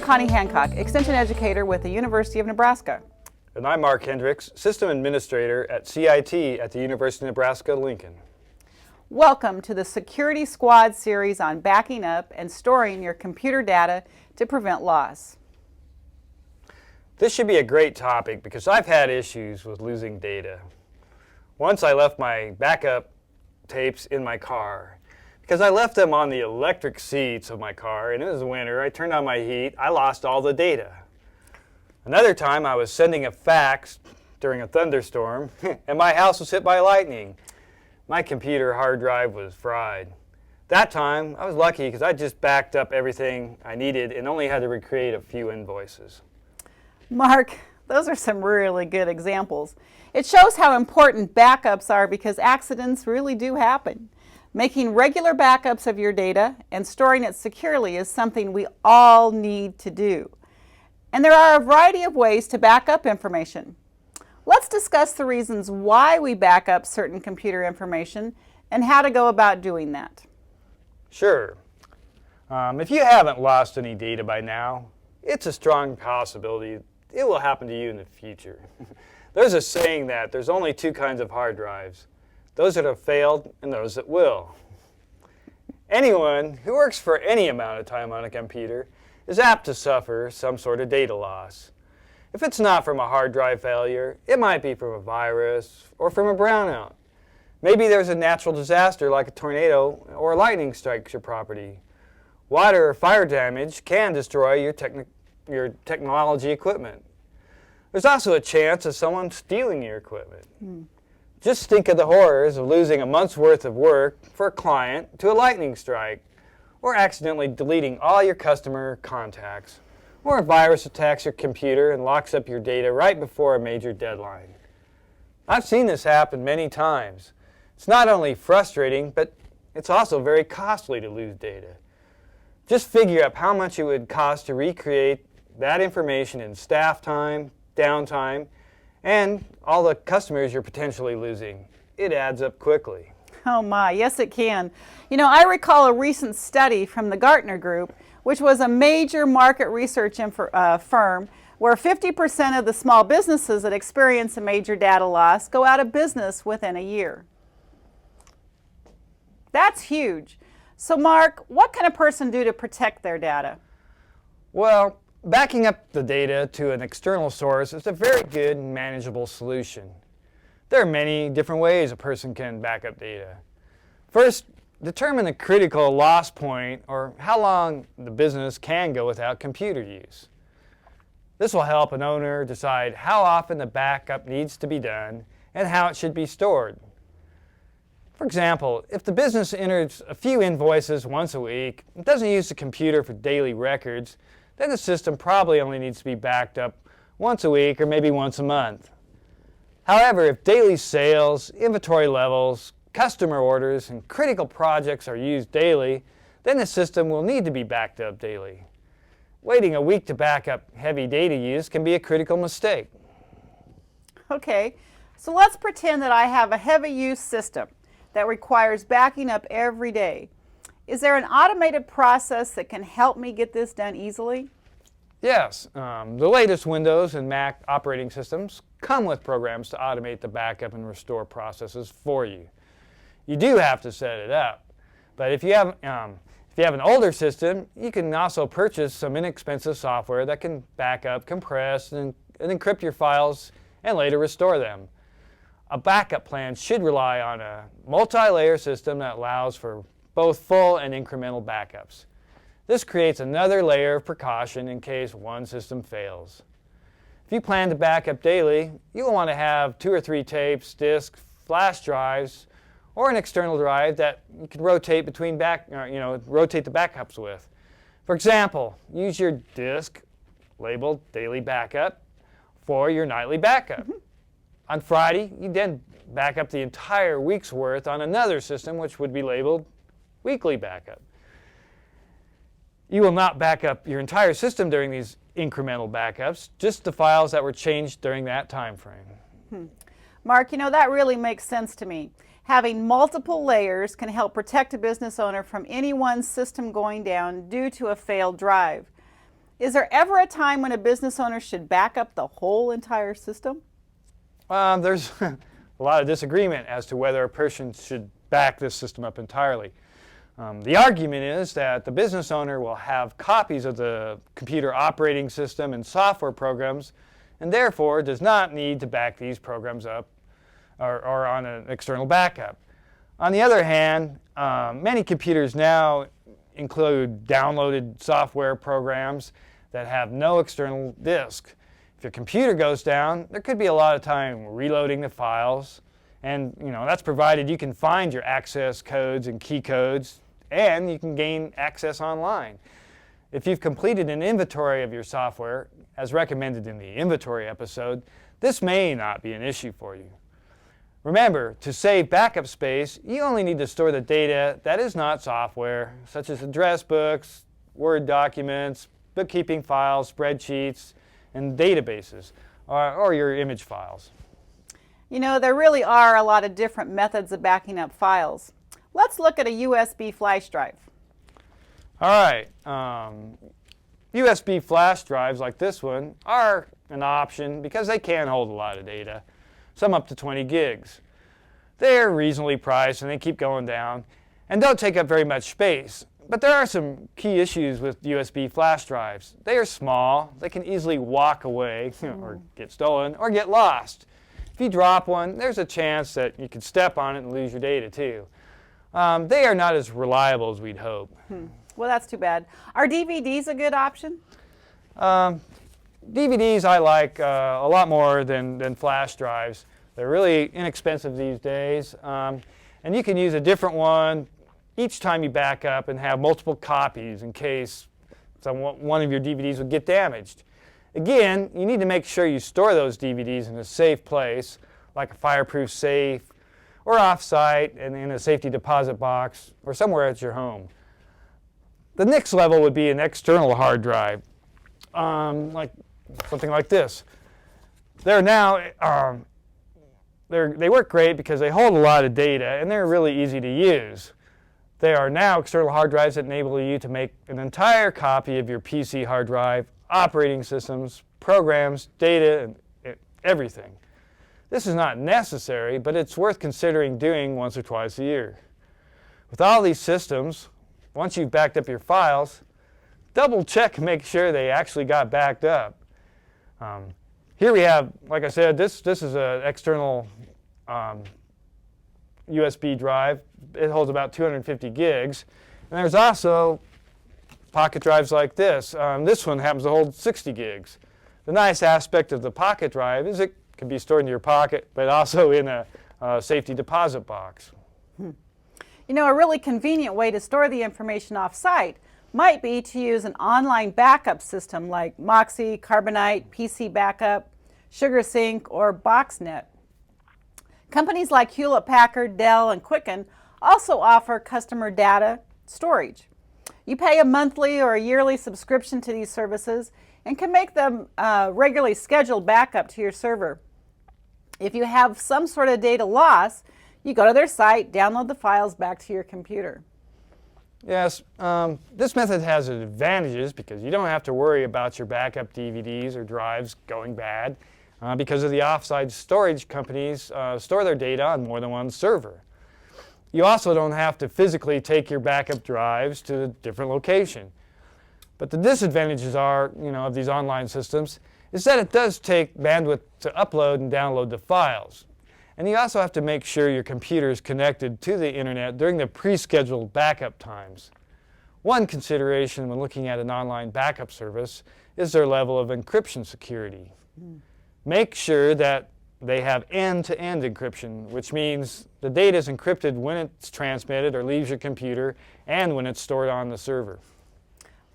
Connie Hancock, Extension Educator with the University of Nebraska. And I'm Mark Hendricks, System Administrator at CIT at the University of Nebraska-Lincoln. Welcome to the Security Squad series on backing up and storing your computer data to prevent loss. This should be a great topic because I've had issues with losing data. Once I left my backup tapes in my car because I left them on the electric seats of my car, and it was winter. I turned on my heat. I lost all the data. Another time I was sending a fax during a thunderstorm and my house was hit by lightning. My computer hard drive was fried. That time I was lucky because I just backed up everything I needed and only had to recreate a few invoices. Mark, those are some really good examples. It shows how important backups are because accidents really do happen. Making regular backups of your data and storing it securely is something we all need to do. And there are a variety of ways to back up information. Let's discuss the reasons why we back up certain computer information and how to go about doing that. Sure. If you haven't lost any data by now, it's a strong possibility it will happen to you in the future. There's a saying that there's only two kinds of hard drives, those that have failed and those that will. Anyone who works for any amount of time on a computer is apt to suffer some sort of data loss. If it's not from a hard drive failure, it might be from a virus or from a brownout. Maybe there's a natural disaster like a tornado or a lightning strikes your property. Water or fire damage can destroy your technology equipment. There's also a chance of someone stealing your equipment. Just think of the horrors of losing a month's worth of work for a client to a lightning strike, or accidentally deleting all your customer contacts, or a virus attacks your computer and locks up your data right before a major deadline. I've seen this happen many times. It's not only frustrating, but it's also very costly to lose data. Just figure up how much it would cost to recreate that information in staff time, downtime, and all the customers you're potentially losing. It adds up quickly. Oh my, yes it can. You know, I recall a recent study from the Gartner group, which was a major market research firm, where 50% of the small businesses that experience a major data loss go out of business within a year. That's huge. So Mark, what can a person do to protect their data? Well, backing up the data to an external source is a very good and manageable solution. There are many different ways a person can back up data. First, determine the critical loss point or how long the business can go without computer use. This will help an owner decide how often the backup needs to be done and how it should be stored. For example, if the business enters a few invoices once a week and doesn't use the computer for daily records, then the system probably only needs to be backed up once a week or maybe once a month. However, if daily sales, inventory levels, customer orders, and critical projects are used daily, then the system will need to be backed up daily. Waiting a week to back up heavy data use can be a critical mistake. Okay, so let's pretend that I have a heavy use system that requires backing up every day. Is there an automated process that can help me get this done easily? Yes, the latest Windows and Mac operating systems come with programs to automate the backup and restore processes for you. You do have to set it up, but if you have an older system, you can also purchase some inexpensive software that can back up, compress, and encrypt your files and later restore them. A backup plan should rely on a multi-layer system that allows for both full and incremental backups. This creates another layer of precaution in case one system fails. If you plan to back up daily, you will want to have 2 or 3 tapes, disks, flash drives, or an external drive that you can rotate between rotate the backups with. For example, use your disk labeled Daily Backup for your nightly backup. On Friday, you then back up the entire week's worth on another system which would be labeled Weekly Backup. You will not back up your entire system during these incremental backups, just the files that were changed during that time frame. Mark, you know, that really makes sense to me. Having multiple layers can help protect a business owner from any one system going down due to a failed drive. Is there ever a time when a business owner should back up the whole entire system? There's a lot of disagreement as to whether a person should back this system up entirely. The argument is that the business owner will have copies of the computer operating system and software programs, and therefore does not need to back these programs up or on an external backup. On the other hand, many computers now include downloaded software programs that have no external disk. If your computer goes down, there could be a lot of time reloading the files, and that's provided you can find your access codes and key codes, and you can gain access online. If you've completed an inventory of your software, as recommended in the inventory episode, this may not be an issue for you. Remember, to save backup space, you only need to store the data that is not software, such as address books, Word documents, bookkeeping files, spreadsheets, and databases, or your image files. There really are a lot of different methods of backing up files. Let's look at a USB flash drive. All right. USB flash drives like this one are an option because they can hold a lot of data, some up to 20 gigs. They're reasonably priced and they keep going down and don't take up very much space. But there are some key issues with USB flash drives. They are small, they can easily walk away or get stolen or get lost. If you drop one, there's a chance that you could step on it and lose your data too. They are not as reliable as we'd hope. Well, that's too bad. Are DVDs a good option? DVDs I like a lot more than flash drives. They're really inexpensive these days, and you can use a different one each time you back up and have multiple copies in case one of your DVDs would get damaged. Again, you need to make sure you store those DVDs in a safe place, like a fireproof safe, or off-site and in a safety deposit box, or somewhere at your home. The next level would be an external hard drive, like something like this. They're now they work great because they hold a lot of data and they're really easy to use. They are now external hard drives that enable you to make an entire copy of your PC hard drive, operating systems, programs, data, and everything. This is not necessary, but it's worth considering doing once or twice a year. With all these systems, once you've backed up your files, double check and make sure they actually got backed up. Here we have, like I said, this is an external USB drive. It holds about 250 gigs. And there's also pocket drives like this. This one happens to hold 60 gigs. The nice aspect of the pocket drive is it can be stored in your pocket, but also in a safety deposit box. A really convenient way to store the information off-site might be to use an online backup system like Moxie, Carbonite, PC Backup, SugarSync, or BoxNet. Companies like Hewlett-Packard, Dell, and Quicken also offer customer data storage. You pay a monthly or a yearly subscription to these services and can make them regularly scheduled backup to your server. If you have some sort of data loss, you go to their site, download the files back to your computer. Yes, this method has advantages because you don't have to worry about your backup DVDs or drives going bad because of the offsite storage companies store their data on more than one server. You also don't have to physically take your backup drives to a different location. But the disadvantages are, of these online systems is that it does take bandwidth to upload and download the files. And you also have to make sure your computer is connected to the internet during the pre-scheduled backup times. One consideration when looking at an online backup service is their level of encryption security. Make sure that they have end-to-end encryption, which means the data is encrypted when it's transmitted or leaves your computer and when it's stored on the server.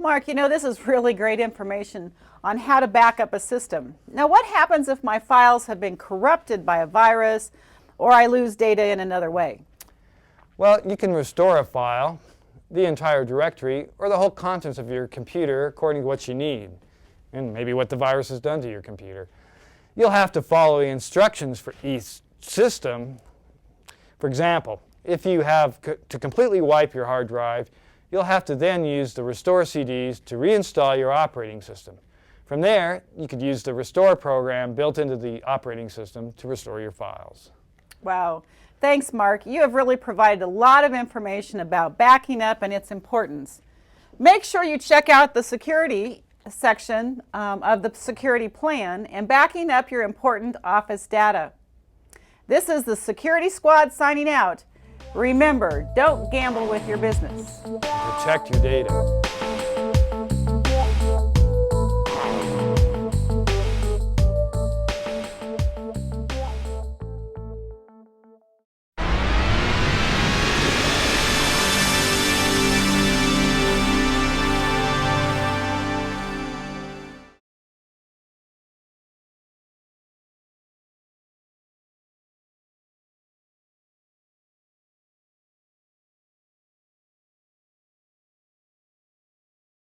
Mark, this is really great information on how to back up a system. Now, what happens if my files have been corrupted by a virus or I lose data in another way? Well, you can restore a file, the entire directory, or the whole contents of your computer according to what you need, and maybe what the virus has done to your computer. You'll have to follow the instructions for each system. For example, if you have to completely wipe your hard drive, you'll have to then use the restore CDs to reinstall your operating system. From there, you could use the restore program built into the operating system to restore your files. Wow. Thanks, Mark. You have really provided a lot of information about backing up and its importance. Make sure you check out the security section of the security plan and backing up your important Office data. This is the Security Squad signing out. Remember, don't gamble with your business. Protect your data.